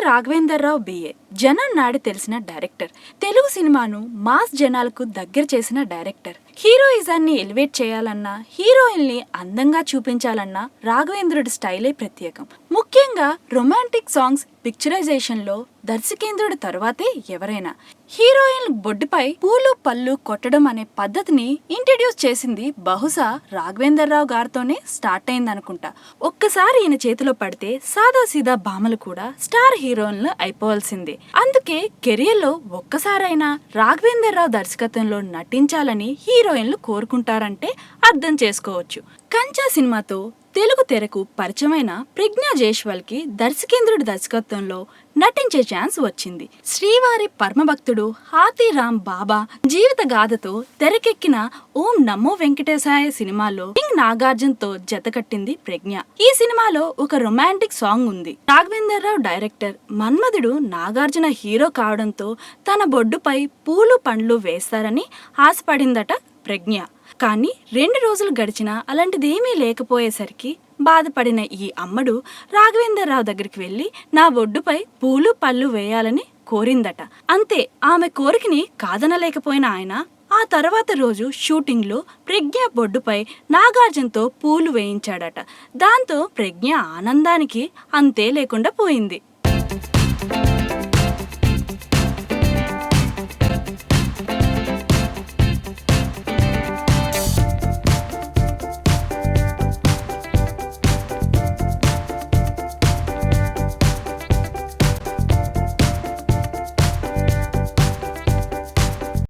Raghavendra Rao BA జనం నాడి తెలిసిన డైరెక్టర్. తెలుగు సినిమాను మాస్ జనాలకు దగ్గర చేసిన డైరెక్టర్. హీరోయిజాన్ని ఎలివేట్ చేయాలన్నా, హీరోయిన్ని అందంగా చూపించాలన్నా రాఘవేంద్రుడి స్టైలే ప్రత్యేకం. ముఖ్యంగా రొమాంటిక్ సాంగ్స్ పిక్చరైజేషన్లో దర్శకేంద్రుడి తరువాతే ఎవరైనా. హీరోయిన్ బొడ్డుపై పూలు పళ్ళు కొట్టడం అనే పద్ధతిని ఇంట్రడ్యూస్ చేసింది బహుశా రాఘవేంద్రరావు గారితోనే స్టార్ట్ అయిందనుకుంటా. ఒక్కసారి ఈయన చేతిలో పడితే సాదా సీదా భామలు కూడా స్టార్ హీరోయిన్లు అయిపోవాల్సిందే. అందుకే కెరియర్లో ఒక్కసారైనా రాఘవేంద్రరావు దర్శకత్వంలో నటించాలని హీరోయిన్లు కోరుకుంటారంటే అర్థం చేసుకోవచ్చు. కంచా సినిమాతో తెలుగు తెరకు పరిచయమైన ప్రజ్ఞా జైస్వాల్ కి దర్శకేంద్రుడి దర్శకత్వంలో నటించే ఛాన్స్ వచ్చింది. శ్రీవారి పరమభక్తుడు హాతీరామ్ బాబా జీవిత గాథతో తెరకెక్కిన ఓం నమో వెంకటేశాయ సినిమాలో కింగ్ నాగార్జునతో జతకట్టింది ప్రజ్ఞ. ఈ సినిమాలో ఒక రొమాంటిక్ సాంగ్ ఉంది. రాఘవేంద్రరావు డైరెక్టర్. మన్మధుడు నాగార్జున హీరో కావడంతో తన బొడ్డుపై పూలు పండ్లు వేస్తారని ఆశపడిందట ప్రజ్ఞ. కానీ 2 రోజులు గడిచినా అలాంటిదేమీ లేకపోయేసరికి బాధపడిన ఈ అమ్మడు రాఘవేంద్రరావు దగ్గరికి వెళ్లి నా బొడ్డుపై పూలు పళ్ళు వేయాలని కోరిందట. అంతే, ఆమె కోరికని కాదనలేకపోయిన ఆయన ఆ తర్వాత రోజు షూటింగ్ లో ప్రజ్ఞ బొడ్డుపై నాగార్జునతో పూలు వేయించాడట. దాంతో ప్రజ్ఞ ఆనందానికి అంతే లేకుండా పోయింది.